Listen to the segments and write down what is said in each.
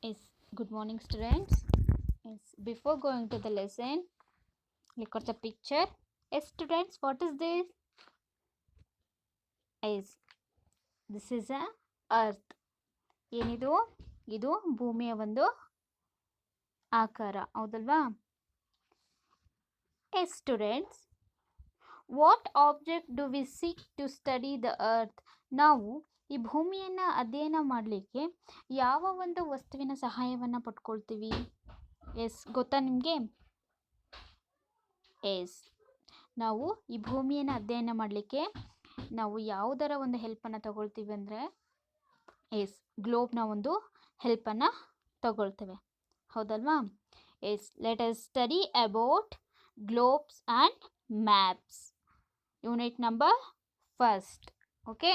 Yes, good morning, students. Yes, before going to the lesson, look at the picture. Yes, students, what is this? Yes, this is a earth. ಏನಿದು? ಇದು ಭೂಮಿಯ ಒಂದು ಆಕಾರ, ಹೌದಲ್ವಾ? Yes, students, what object do we seek to study the earth? ನಾವು ಈ ಭೂಮಿಯನ್ನು ಅಧ್ಯಯನ ಮಾಡಲಿಕ್ಕೆ ಯಾವ ಒಂದು ವಸ್ತುವಿನ ಸಹಾಯವನ್ನು ಪಡ್ಕೊಳ್ತೀವಿ? ಎಸ್, ಗೊತ್ತಾ ನಿಮಗೆ? ಎಸ್, ನಾವು ಈ ಭೂಮಿಯನ್ನು ಅಧ್ಯಯನ ಮಾಡಲಿಕ್ಕೆ ನಾವು ಯಾವುದರ ಒಂದು ಹೆಲ್ಪನ್ನು ತಗೊಳ್ತೀವಿ ಅಂದರೆ ಎಸ್, ಗ್ಲೋಬ್ನ ಒಂದು ಹೆಲ್ಪನ್ನು ತಗೊಳ್ತೇವೆ, ಹೌದಲ್ವಾ? Yes, let us study about globes and maps, unit number first. Okay,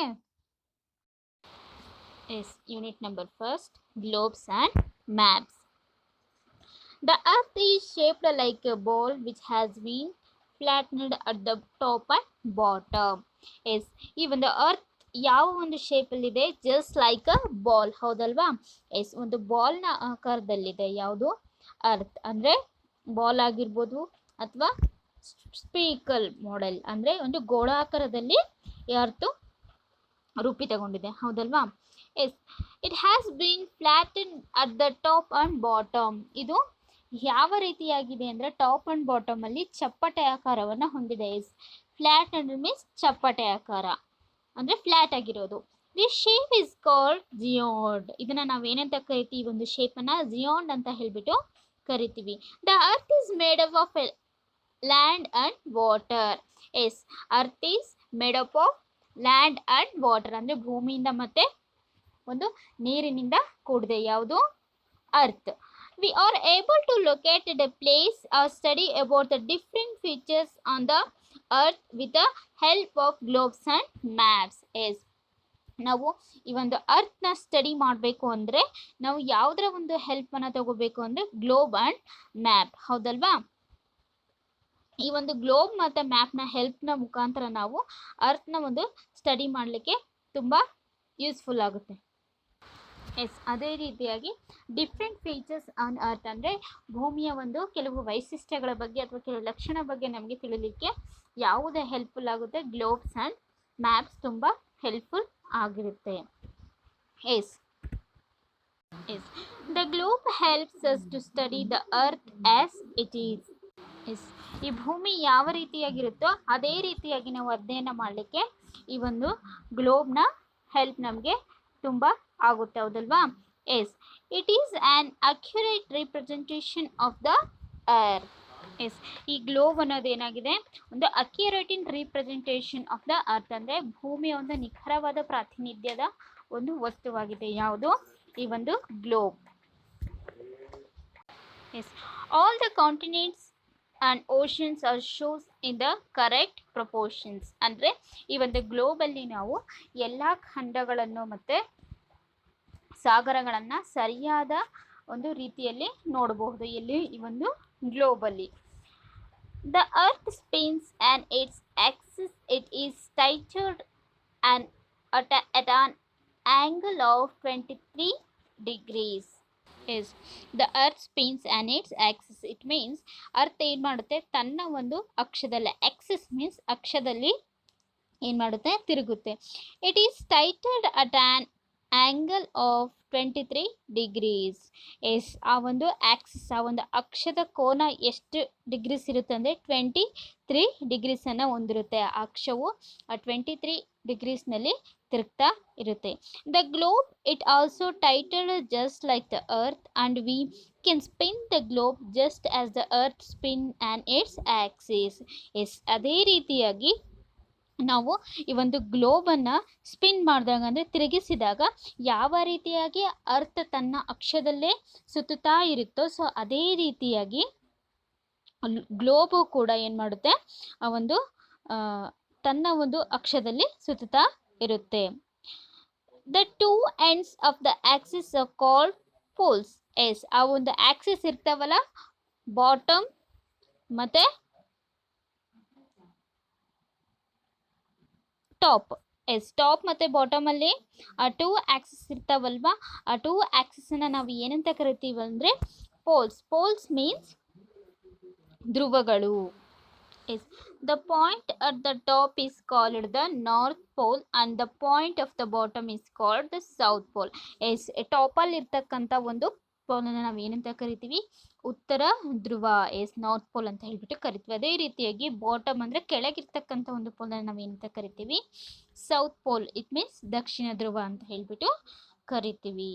yes, unit number first, globes and maps. The earth is shaped like a ball which has been flattened at the top and bottom. Yes, ಈ ಒಂದು earth ಯಾವ ಒಂದು ಶೇಪಲ್ಲಿದೆ? Just like a ball, ಹೌದಲ್ವಾ? S, ಒಂದು ಬಾಲ್ನ ಆಕಾರದಲ್ಲಿದೆ. ಯಾವುದು? Earth ಅಂದರೆ ball ಆಗಿರ್ಬೋದು ಅಥವಾ ಸ್ಪೀಕಲ್ ಮಾಡೆಲ್ ಅಂದರೆ ಒಂದು ಗೋಳಾಕಾರದಲ್ಲಿ ಅರ್ತ್ ರೂಪಿ ತಗೊಂಡಿದೆ, ಹೌದಲ್ವಾ? Yes, it has been flatten at the top and bottom. ಇದು ಯಾವ ರೀತಿಯಾಗಿದೆ ಅಂದರೆ ಟಾಪ್ ಆ್ಯಂಡ್ ಬಾಟಮ್ ಅಲ್ಲಿ ಚಪ್ಪಟೆ ಆಕಾರವನ್ನು ಹೊಂದಿದೆ. ಎಸ್, ಫ್ಲಾಟ್ ಅಂಡ್ ಮೀನ್ಸ್ ಚಪ್ಪಟೆ ಆಕಾರ ಅಂದರೆ ಫ್ಲಾಟ್ ಆಗಿರೋದು. This shape is called geoid. ಇದನ್ನು ನಾವೇನಂತ ಕರಿತೀವಿ? ಒಂದು ಶೇಪನ್ನು ಜಿಯೋಂಡ್ ಅಂತ ಹೇಳಿಬಿಟ್ಟು ಕರಿತೀವಿ. The earth is made up of land and water. Yes, earth is made up of land and water ಅಂದರೆ ಭೂಮಿಯಿಂದ ಮತ್ತು ಒಂದು ನೀರಿನಿಂದ ಕೂಡಿದೆ. ಯಾವುದು? Earth. We are able to locate the place or study about the different features on the earth with the help of globes and maps. Yes, ನಾವು ಈ ಒಂದು ಅರ್ತ್ನ ಸ್ಟಡಿ ಮಾಡಬೇಕು ಅಂದರೆ ನಾವು ಯಾವುದರ ಒಂದು ಹೆಲ್ಪನ್ನು ತಗೋಬೇಕು ಅಂದರೆ ಗ್ಲೋಬ್ ಆ್ಯಂಡ್ ಮ್ಯಾಪ್, ಹೌದಲ್ವಾ? ಈ ಒಂದು ಗ್ಲೋಬ್ ಮತ್ತು ಮ್ಯಾಪ್ನ ಹೆಲ್ಪ್ನ ಮುಖಾಂತರ ನಾವು ಅರ್ತ್ನ ಒಂದು ಸ್ಟಡಿ ಮಾಡಲಿಕ್ಕೆ ತುಂಬ ಯೂಸ್ಫುಲ್ ಆಗುತ್ತೆ. ಎಸ್, ಅದೇ ರೀತಿಯಾಗಿ ಡಿಫ್ರೆಂಟ್ ಫೀಚರ್ಸ್ ಆನ್ ಅರ್ತ್ ಅಂದರೆ ಭೂಮಿಯ ಒಂದು ಕೆಲವು ವೈಶಿಷ್ಟ್ಯಗಳ ಬಗ್ಗೆ ಅಥವಾ ಕೆಲವು ಲಕ್ಷಣ ಬಗ್ಗೆ ನಮಗೆ ತಿಳಿಲಿಕ್ಕೆ ಯಾವುದೇ ಹೆಲ್ಪ್ಫುಲ್ ಆಗುತ್ತೆ? ಗ್ಲೋಬ್ಸ್ ಆ್ಯಂಡ್ ಮ್ಯಾಪ್ಸ್ ತುಂಬ ಹೆಲ್ಪ್ಫುಲ್ ಆಗಿರುತ್ತೆ. Yes, yes, the globe helps us to study the earth as it is. Yes, ಈ ಭೂಮಿ ಯಾವ ರೀತಿಯಾಗಿರುತ್ತೋ ಅದೇ ರೀತಿಯಾಗಿ ನಾವು ಅಧ್ಯಯನ ಮಾಡಲಿಕ್ಕೆ ಈ ಒಂದು ಗ್ಲೋಬ್ನ ಹೆಲ್ಪ್ ನಮಗೆ ತುಂಬ ಆಗುತ್ತೆ, ಹೌದಲ್ವಾ? Yes, it is an accurate representation of the earth. Yes, ಈ ಗ್ಲೋಬ್ ಅನ್ನೋದು ಏನಾಗಿದೆ? ಒಂದು accurate in representation of the earth ಅಂದರೆ ಭೂಮಿಯ ಒಂದು ನಿಖರವಾದ ಪ್ರಾತಿನಿಧ್ಯದ ಒಂದು ವಸ್ತುವಾಗಿದೆ. ಯಾವುದು? ಈ ಒಂದು globe. Yes, all the continents and oceans are shows in the correct proportions ಅಂದರೆ ಈ ಒಂದು ಗ್ಲೋಬಲ್ಲಿ ನಾವು ಎಲ್ಲ ಖಂಡಗಳನ್ನು ಮತ್ತು ಸಾಗರಗಳನ್ನು ಸರಿಯಾದ ಒಂದು ರೀತಿಯಲ್ಲಿ ನೋಡಬಹುದು. ಎಲ್ಲಿ? ಈ ಒಂದು ಗ್ಲೋಬಲ್ಲಿ. The earth spins and its axis it is tilted and at an angle of 23 degrees. Yes, the earth spins and its axis it means earth ಏನು ಮಾಡುತ್ತೆ? ತನ್ನ ಒಂದು ಅಕ್ಷದಲ್ಲಿ, ಆಕ್ಸಿಸ್ ಮೀನ್ಸ್ ಅಕ್ಷದಲ್ಲಿ ಏನು ಮಾಡುತ್ತೆ? ತಿರುಗುತ್ತೆ. It is tilted at an angle of 23 degrees. Yes, ಆ ಒಂದು ಆಕ್ಸಿಸ್, ಆ ಒಂದು ಅಕ್ಷದ ಕೋನ ಎಷ್ಟು ಡಿಗ್ರೀಸ್ ಇರುತ್ತೆ ಅಂದರೆ 23 ಡಿಗ್ರೀಸನ್ನು ಹೊಂದಿರುತ್ತೆ. ಆ ಅಕ್ಷವು ಆ 23 ಡಿಗ್ರೀಸ್ನಲ್ಲಿ ತಿರುಗ್ತಾ ಇರುತ್ತೆ. The globe it also tilted just like the earth and we can spin the globe just as the earth spin and its axis. Yes, ಅದೇ ರೀತಿಯಾಗಿ ನಾವು ಈ ಒಂದು ಗ್ಲೋಬನ್ನು ಸ್ಪಿನ್ ಮಾಡಿದಾಗ ಅಂದರೆ ತಿರುಗಿಸಿದಾಗ ಯಾವ ರೀತಿಯಾಗಿ ಅರ್ತ್ ತನ್ನ ಅಕ್ಷದಲ್ಲೇ ಸುತ್ತುತ್ತಾ ಇರುತ್ತೋ ಸೊ ಅದೇ ರೀತಿಯಾಗಿ ಗ್ಲೋಬು ಕೂಡ ಏನು ಮಾಡುತ್ತೆ? ಆ ಒಂದು ತನ್ನ ಒಂದು ಅಕ್ಷದಲ್ಲಿ ಸುತ್ತುತ್ತಾ ಇರುತ್ತೆ. The two ends of the axis are called poles. Yes, ಆ ಒಂದು ಆಕ್ಸಿಸ್ ಇರ್ತಾವಲ್ಲ, ಬಾಟಮ್ ಮತ್ತು ಟಾಪ್. ಎಸ್ ಟಾಪ್ ಮತ್ತು ಬಾಟಮಲ್ಲಿ ಆ ಟೂ ಆ್ಯಕ್ಸಿಸ್ ಇರ್ತಾವಲ್ವ, ಆ ಟೂ ಆ್ಯಕ್ಸಿಸನ್ನು ನಾವು ಏನಂತ ಕರಿತೀವಿ ಅಂದರೆ ಪೋಲ್ಸ್. ಪೋಲ್ಸ್ ಮೀನ್ಸ್ ಧ್ರುವಗಳು. Yes the point at the top is called the north pole and the point of the bottom is called the south pole. Yes ಟಾಪಲ್ಲಿ ಇರ್ತಕ್ಕಂಥ ಒಂದು ಪೋಲನ್ನು ನಾವು ಏನಂತ ಕರಿತೀವಿ, ಉತ್ತರ ಧ್ರುವ. ಎಸ್ ನಾರ್ತ್ ಪೋಲ್ ಅಂತ ಹೇಳ್ಬಿಟ್ಟು ಕರಿತೀವಿ. ಅದೇ ರೀತಿಯಾಗಿ ಬಾಟಮ್ ಅಂದರೆ ಕೆಳಗಿರ್ತಕ್ಕಂಥ ಒಂದು ಪೋಲನ್ನು ನಾವು ಏನಂತ ಕರಿತೀವಿ, ಸೌತ್ ಪೋಲ್. ಇಟ್ ಮೀನ್ಸ್ ದಕ್ಷಿಣ ಧ್ರುವ ಅಂತ ಹೇಳ್ಬಿಟ್ಟು ಕರಿತೀವಿ.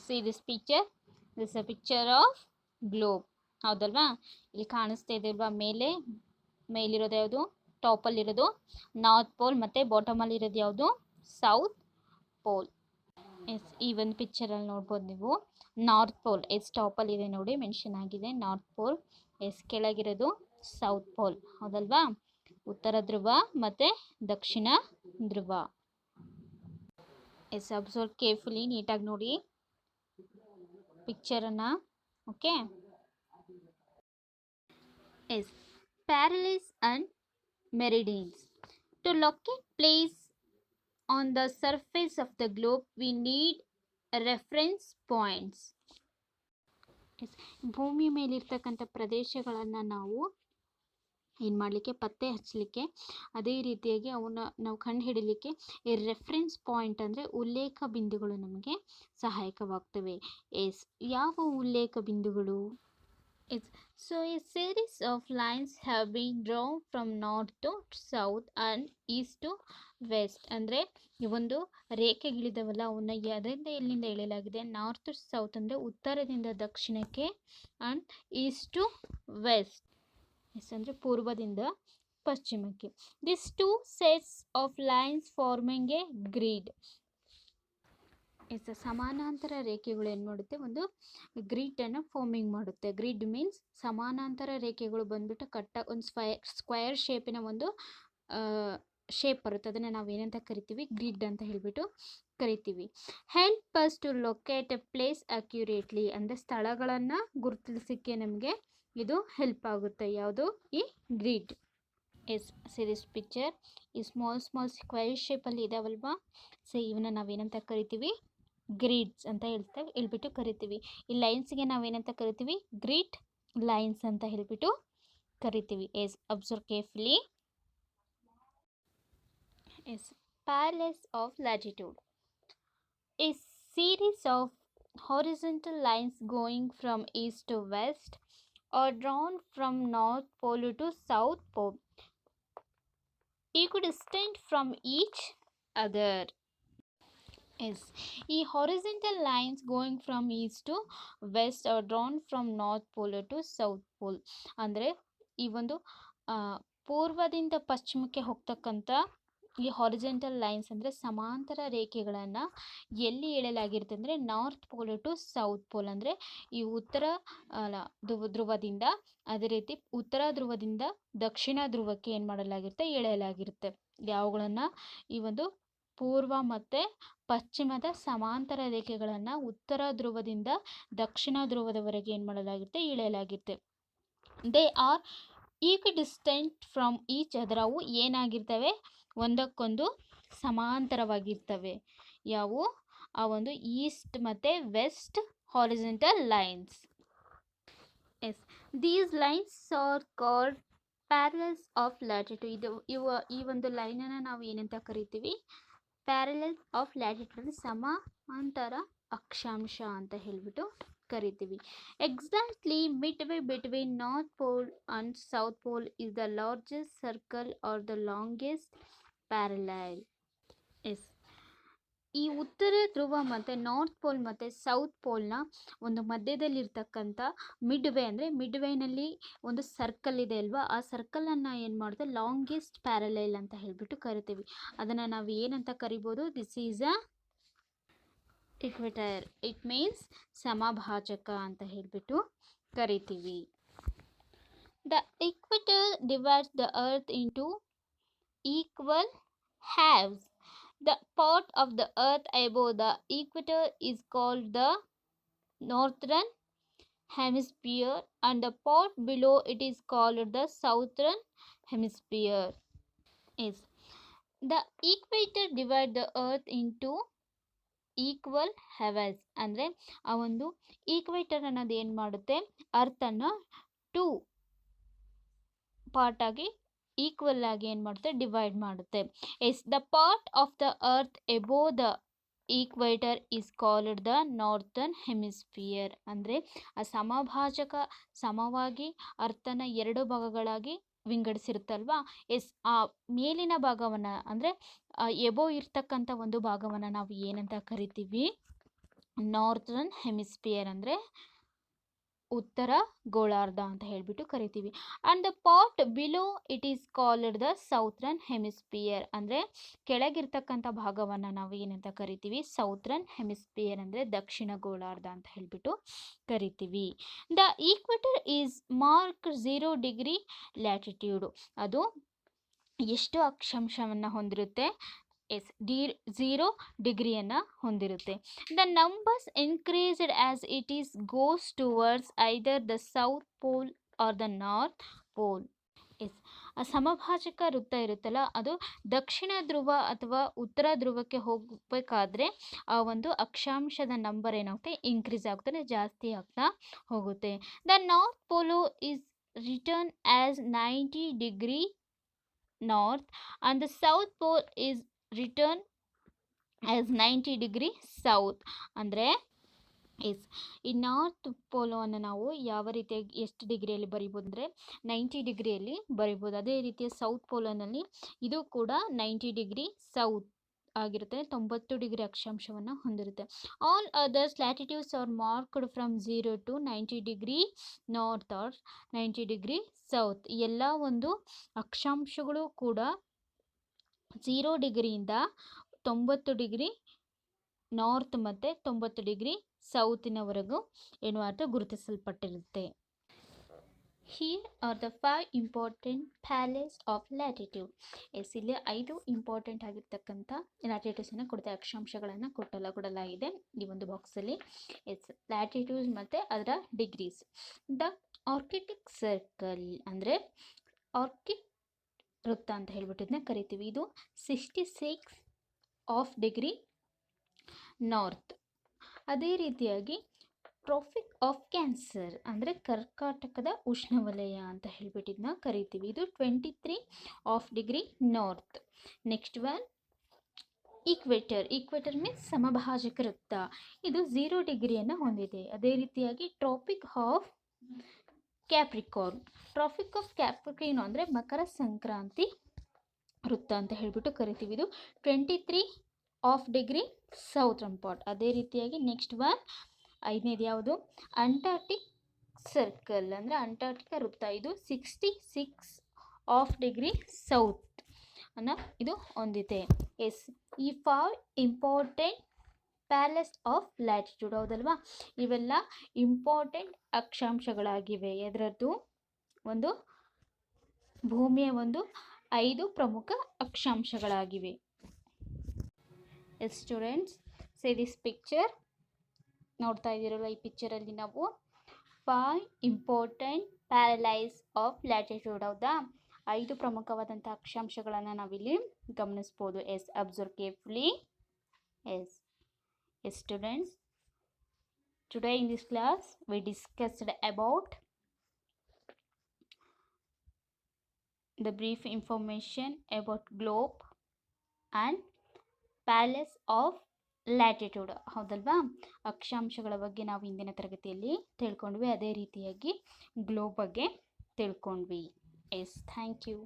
See this picture, this a picture of globe. ಹೌದಲ್ವಾ, ಇಲ್ಲಿ ಕಾಣಿಸ್ತಾ ಇದೆ ಅಲ್ವಾ, ಮೇಲಿರೋದು ಯಾವುದು, ಟಾಪಲ್ಲಿರೋದು ನಾರ್ತ್ ಪೋಲ್ ಮತ್ತು ಬಾಟಮಲ್ಲಿರೋದು ಯಾವುದು, ಸೌತ್ ಪೋಲ್. ಎಸ್ ಈ ಒಂದು ಪಿಕ್ಚರಲ್ಲಿ ನೋಡ್ಬೋದು ನೀವು ನಾರ್ತ್ ಪೋಲ್. ಎಸ್ ಟಾಪಲ್ಲಿದೆ ನೋಡಿ, ಮೆನ್ಷನ್ ಆಗಿದೆ ನಾರ್ತ್ ಪೋಲ್. ಎಸ್ ಕೆಳಗಿರೋದು ಸೌತ್ ಪೋಲ್. ಹೌದಲ್ವಾ, ಉತ್ತರ ಧ್ರುವ ಮತ್ತು ದಕ್ಷಿಣ ಧ್ರುವ. ಎಸ್ ಅಬ್ಸರ್ವ್ ಕೇರ್ಫುಲಿ, ನೀಟಾಗಿ ನೋಡಿ ಪಿಕ್ಚರನ್ನು. Okay. Yes parallels and meridians. To locate place on the surface of the globe, we need reference points. ಭೂಮಿ ಮೇಲಿರ್ತಕ್ಕಂಥ ಪ್ರದೇಶಗಳನ್ನು ನಾವು ಏನು ಮಾಡಲಿಕ್ಕೆ, ಪತ್ತೆ ಹಚ್ಚಲಿಕ್ಕೆ, ಅದೇ ರೀತಿಯಾಗಿ ಅವನ್ನ ನಾವು ಕಂಡು ಹಿಡಲಿಕ್ಕೆ ಈ ರೆಫರೆನ್ಸ್ ಪಾಯಿಂಟ್ ಅಂದರೆ ಉಲ್ಲೇಖ ಬಿಂದುಗಳು ನಮಗೆ ಸಹಾಯಕವಾಗ್ತವೆ. ಎಸ್ ಯಾವ ಉಲ್ಲೇಖ ಬಿಂದುಗಳು? So a series of lines have been drawn from north to south and east to west. ಅಂದರೆ ಈ ಒಂದು ರೇಖೆಗಳಿದಾವಲ್ಲ, ಅವನ್ನ ಅದರಿಂದ ಎಲ್ಲಿಂದ ಎಳೆಯಲಾಗಿದೆ, ನಾರ್ತ್ ಟು ಸೌತ್ ಅಂದರೆ ಉತ್ತರದಿಂದ ದಕ್ಷಿಣಕ್ಕೆ, and east to west yes ಅಂದರೆ ಪೂರ್ವದಿಂದ ಪಶ್ಚಿಮಕ್ಕೆ. This two sets of lines forming a grid. Yes ಸಮಾನಾಂತರ ರೇಖೆಗಳು ಏನು ಮಾಡುತ್ತೆ, ಒಂದು ಗ್ರಿಡನ್ನು ಫಾರ್ಮಿಂಗ್ ಮಾಡುತ್ತೆ. ಗ್ರಿಡ್ ಮೀನ್ಸ್ ಸಮಾನಾಂತರ ರೇಖೆಗಳು ಬಂದ್ಬಿಟ್ಟು ಒಂದು ಸ್ಕ್ವಯರ್ ಶೇಪಿನ ಒಂದು ಶೇಪ್ ಬರುತ್ತೆ. ಅದನ್ನು ನಾವು ಏನಂತ ಕರಿತೀವಿ, ಗ್ರಿಡ್ ಅಂತ ಹೇಳಿಬಿಟ್ಟು ಕರಿತೀವಿ. Help us to locate a place accurately ಅಂದರೆ ಸ್ಥಳಗಳನ್ನು ಗುರುತಿಸಲಿಕ್ಕೆ ನಮಗೆ ಇದು ಹೆಲ್ಪ್ ಆಗುತ್ತೆ. ಯಾವುದು, ಈ ಗ್ರಿಡ್. ಎಸ್ ಸಿರೀಸ್ ಪಿಕ್ಚರ್ ಈ ಸ್ಮಾಲ್ ಸ್ಕ್ವಯರ್ ಶೇಪಲ್ಲಿ ಇದಾವಲ್ವಾ, ಸೊ ಇವನ್ನ ನಾವೇನಂತ ಕರಿತೀವಿ, ಗ್ರಿಡ್ಸ್ ಅಂತ ಹೇಳ್ಬಿಟ್ಟು ಕರಿತೀವಿ. ಈ ಲೈನ್ಸ್ಗೆ ನಾವೇನಂತ ಕರಿತೀವಿ, ಗ್ರಿಡ್ ಲೈನ್ಸ್ ಅಂತ ಹೇಳ್ಬಿಟ್ಟು ಕರಿತೀವಿ. Yes observe carefully. Yes parallels of latitude. A series of horizontal lines going from east to west are drawn from north pole to south pole, equidistant from each other. Yes, ಈ horizontal lines going from east to west are drawn from north pole to south pole. ಅಂದರೆ ಈ ಒಂದು ಪೂರ್ವದಿಂದ ಪಶ್ಚಿಮಕ್ಕೆ ಹೋಗ್ತಕ್ಕಂಥ ಈ horizontal lines ಅಂದರೆ ಸಮಾಂತರ ರೇಖೆಗಳನ್ನು ಎಲ್ಲಿ ಎಳೆಯಲಾಗಿರುತ್ತೆ ಅಂದರೆ north pole to south pole ಅಂದರೆ ಈ ಉತ್ತರ ಧ್ರುವದಿಂದ, ಅದೇ ರೀತಿ ಉತ್ತರ ಧ್ರುವದಿಂದ ದಕ್ಷಿಣ ಧ್ರುವಕ್ಕೆ ಏನು ಮಾಡಲಾಗಿರುತ್ತೆ, ಎಳೆಯಲಾಗಿರುತ್ತೆ. ಯಾವುಗಳನ್ನು, ಈ ಒಂದು ಪೂರ್ವ ಮತ್ತು ಪಶ್ಚಿಮದ ಸಮಾಂತರ ರೇಖೆಗಳನ್ನು ಉತ್ತರ ಧ್ರುವದಿಂದ ದಕ್ಷಿಣ ಧ್ರುವದವರೆಗೆ ಏನು ಮಾಡಲಾಗಿರುತ್ತೆ, ಎಳೆಯಲಾಗಿರುತ್ತೆ. They are equidistant from each other. ಅವು ಏನಾಗಿರ್ತವೆ, ಒಂದಕ್ಕೊಂದು ಸಮಾಂತರವಾಗಿರ್ತವೆ. ಯಾವುವು, ಆ ಒಂದು ಈಸ್ಟ್ ಮತ್ತು west horizontal lines. Yes these lines are called parallels of latitude. ಈ ಒಂದು ಲೈನನ್ನು ನಾವು ಏನಂತ ಕರಿತೀವಿ, ಪ್ಯಾರಲಲ್ಸ್ ಆಫ್ ಲ್ಯಾಟಿಟ್ಯೂಡ್, ಸಮಾಂತರ ಅಕ್ಷಾಂಶ ಅಂತ ಹೇಳಿಬಿಟ್ಟು ಕರಿತೀವಿ. Exactly midway between north pole and south pole is the largest circle or the longest parallel. Yes ಈ ಉತ್ತರ ಧ್ರುವ ಮತ್ತು ನಾರ್ತ್ ಪೋಲ್ ಮತ್ತು ಸೌತ್ ಪೋಲ್ನ ಒಂದು ಮಧ್ಯದಲ್ಲಿರ್ತಕ್ಕಂಥ ಮಿಡ್ವೇ ಅಂದರೆ ಮಿಡ್ವೇನಲ್ಲಿ ಒಂದು ಸರ್ಕಲ್ ಇದೆ ಅಲ್ವಾ, ಆ ಸರ್ಕಲನ್ನು ಏನು ಮಾಡಿದೆ, ಲಾಂಗೆಸ್ಟ್ ಪ್ಯಾರಲಲ್ ಅಂತ ಹೇಳಿಬಿಟ್ಟು ಕರಿತೀವಿ. ಅದನ್ನು ನಾವು ಏನಂತ ಕರಿಬೋದು, this is a equator. It means ಸಮಭಾಜಕ ಅಂತ ಹೇಳಿಬಿಟ್ಟು ಕರಿತೀವಿ. The equator divides the earth into equal halves. The part of the earth above the equator is called the northern hemisphere and the part below it is called the southern hemisphere. Yes, the equator divide the earth into equal halves. ಅಂದರೆ ಆ ಒಂದು equator ಅನ್ನೋದು ಏನು ಮಾಡುತ್ತೆ, ಅರ್ಥನ್ನು 2 part ಆಗಿ equal ಆಗಿ ಏನು ಮಾಡುತ್ತೆ, ಡಿವೈಡ್ ಮಾಡುತ್ತೆ. Yes the part of the earth above the equator is called the northern hemisphere. ಅಂದರೆ ಆ ಸಮಭಾಜಕ ಸಮವಾಗಿ ಅರ್ಥನ 2 ಭಾಗಗಳಾಗಿ ವಿಂಗಡಿಸಿರುತ್ತಲ್ವಾ. ಎಸ್ ಆ ಮೇಲಿನ ಭಾಗವನ್ನು ಅಂದರೆ ಎಬೋ ಇರ್ತಕ್ಕಂಥ ಒಂದು ಭಾಗವನ್ನು ನಾವು ಏನಂತ ಕರಿತೀವಿ, ನಾರ್ತರ್ನ್ ಹೆಮಿಸ್ಫಿಯರ್ ಅಂದರೆ ಉತ್ತರ ಗೋಳಾರ್ಧ ಅಂತ ಹೇಳಿಬಿಟ್ಟು ಕರಿತೀವಿ. And the part below it is called the southern hemisphere. ಅಂದರೆ ಕೆಳಗಿರ್ತಕ್ಕಂಥ ಭಾಗವನ್ನು ನಾವು ಏನಂತ ಕರಿತೀವಿ, ಸೌತ್ರನ್ ಹೆಮಿಸ್ಫಿಯರ್ ಅಂದರೆ ದಕ್ಷಿಣ ಗೋಳಾರ್ಧ ಅಂತ ಹೇಳಿಬಿಟ್ಟು ಕರಿತೀವಿ. The equator is mark 0 degree latitude. ಅದು ಎಷ್ಟು ಅಕ್ಷಾಂಶವನ್ನು ಹೊಂದಿರುತ್ತೆ, 0 ಡಿಗ್ರಿಯನ್ನು ಹೊಂದಿರುತ್ತೆ. The numbers increased as it is goes towards either the south pole or the north pole. ಆ ಸಮಭಾಜಕ ವೃತ್ತ ಇರುತ್ತಲ್ಲ, ಅದು ದಕ್ಷಿಣ ಧ್ರುವ ಅಥವಾ ಉತ್ತರ ಧ್ರುವಕ್ಕೆ ಹೋಗಬೇಕಾದ್ರೆ ಆ ಒಂದು ಅಕ್ಷಾಂಶದ ನಂಬರ್ ಏನಾಗುತ್ತೆ, ಇನ್ಕ್ರೀಸ್ ಆಗುತ್ತೆ, ಜಾಸ್ತಿ ಆಗ್ತಾ ಹೋಗುತ್ತೆ. The north polo is return as 90 degree north and the south pole is written as 90 degree south. ಅಂದರೆ ಈ ನಾರ್ತ್ ಪೋಲೋವನ್ನು ನಾವು ಯಾವ ರೀತಿಯಾಗಿ ಎಷ್ಟು ಡಿಗ್ರಿಯಲ್ಲಿ ಬರಿಬೋದು ಅಂದರೆ 90 ಡಿಗ್ರಿಯಲ್ಲಿ ಬರಿಬೋದು. ಅದೇ ರೀತಿಯ ಸೌತ್ ಪೋಲೋನಲ್ಲಿ ಇದು ಕೂಡ 90 ಡಿಗ್ರಿ ಸೌತ್ ಆಗಿರುತ್ತೆ, 90 ಡಿಗ್ರಿ ಅಕ್ಷಾಂಶವನ್ನು ಹೊಂದಿರುತ್ತೆ. All others latitudes are marked from 0 to 90 degree north or 90 degree south. ಎಲ್ಲ ಒಂದು ಅಕ್ಷಾಂಶಗಳು ಕೂಡ 0 ಡಿಗ್ರಿಯಿಂದ 90 ಡಿಗ್ರಿ ನಾರ್ತ್ ಮತ್ತು 90 ಡಿಗ್ರಿ ಸೌತಿನವರೆಗೂ ಏನು ಅಂತ ಗುರುತಿಸಲ್ಪಟ್ಟಿರುತ್ತೆ. Here are the 5 important places of latitude. ಇಲ್ಲಿ 5 ಇಂಪಾರ್ಟೆಂಟ್ ಆಗಿರ್ತಕ್ಕಂಥ ಲ್ಯಾಟಿಟ್ಯೂಡ್ಸನ್ನು ಕೊಡ್ತಾರೆ, ಅಕ್ಷಾಂಶಗಳನ್ನು ಕೊಡಲಾಗಿದೆ ಈ ಒಂದು ಬಾಕ್ಸಲ್ಲಿ. ಲ್ಯಾಟಿಟ್ಯೂಡ್ ಮತ್ತು ಅದರ ಡಿಗ್ರೀಸ್. ದ ಆರ್ಕಿಟಿಕ್ ಸರ್ಕಲ್ ಅಂದರೆ ಆರ್ಕಿಕ್ ವೃತ್ತ ಅಂತ ಹೇಳ್ಬಿಟ್ಟು ಇದನ್ನ ಕರಿತೀವಿ. ಇದು 66 ಡಿಗ್ರಿ ನಾರ್ತ್. ಅದೇ ರೀತಿಯಾಗಿ ಟ್ರಾಪಿಕ್ ಆಫ್ ಕ್ಯಾನ್ಸರ್ ಅಂದರೆ ಕರ್ಕಾಟಕದ ಉಷ್ಣವಲಯ ಅಂತ ಹೇಳ್ಬಿಟ್ಟು ಇದನ್ನ ಕರಿತೀವಿ. ಇದು 23 degree north. Next one equator. Equator means ಸಮಭಾಜಕ ವೃತ್ತ, ಇದು 0 ಡಿಗ್ರಿಯನ್ನು ಹೊಂದಿದೆ. ಅದೇ ರೀತಿಯಾಗಿ tropic of capricorn. Tropic of capricorn ಅಂದರೆ ಮಕರ ಸಂಕ್ರಾಂತಿ ವೃತ್ತ ಅಂತ ಹೇಳ್ಬಿಟ್ಟು ಕರಿತೀವಿ. ಇದು 23 ಡಿಗ್ರಿ ಸೌತ್ರನ್ ಪಾರ್ಟ್. ಅದೇ ರೀತಿಯಾಗಿ ನೆಕ್ಸ್ಟ್ ಒನ್ 5ನೇದು ಯಾವುದು, ಅಂಟಾರ್ಟಿಕ್ ಸರ್ಕಲ್ ಅಂದರೆ ಅಂಟಾರ್ಟಿಕ ವೃತ್ತ. ಇದು 66 ಡಿಗ್ರಿ ಸೌತ್ ಅನ್ನು ಇದು ಹೊಂದಿದೆ. ಈ 5 ಇಂಪಾರ್ಟೆಂಟ್ ಪ್ಯಾಲೇಸ್ ಆಫ್ ಲ್ಯಾಟಿಟ್ಯೂಡ್, ಹೌದಲ್ವಾ? ಇವೆಲ್ಲ ಇಂಪಾರ್ಟೆಂಟ್ ಅಕ್ಷಾಂಶಗಳಾಗಿವೆ. ಅದರದ್ದು ಒಂದು ಭೂಮಿಯ ಒಂದು 5 ಪ್ರಮುಖ ಅಕ್ಷಾಂಶಗಳಾಗಿವೆ. ಸ್ಟೂಡೆಂಟ್ಸ್, ಸೇ ದಿಸ್ ಪಿಕ್ಚರ್ ನೋಡ್ತಾ ಇದ್ದೀರಲ್ಲ, ಈ ಪಿಕ್ಚರಲ್ಲಿ ನಾವು 5 ಇಂಪಾರ್ಟೆಂಟ್ ಪ್ಯಾರಲೈಸ್ ಆಫ್ ಲ್ಯಾಟಿಟ್ಯೂಡ್, ಹೌದಾ? 5 ಪ್ರಮುಖವಾದಂಥ ಅಕ್ಷಾಂಶಗಳನ್ನು ನಾವಿಲ್ಲಿ ಗಮನಿಸ್ಬೋದು. Observe carefully. Students, today in this class we discussed about the brief information about globe and palace of latitude, ಹೌದಲ್ವಾ? ಅಕ್ಷಾಂಶಗಳ ಬಗ್ಗೆ ನಾವು ಇಂದಿನ ತರಗತಿಯಲ್ಲಿ ತಿಳ್ಕೊಂಡ್ವಿ. ಅದೇ ರೀತಿಯಾಗಿ ಗ್ಲೋಬ್ ಬಗ್ಗೆ ತಿಳ್ಕೊಂಡ್ವಿ. Thank you.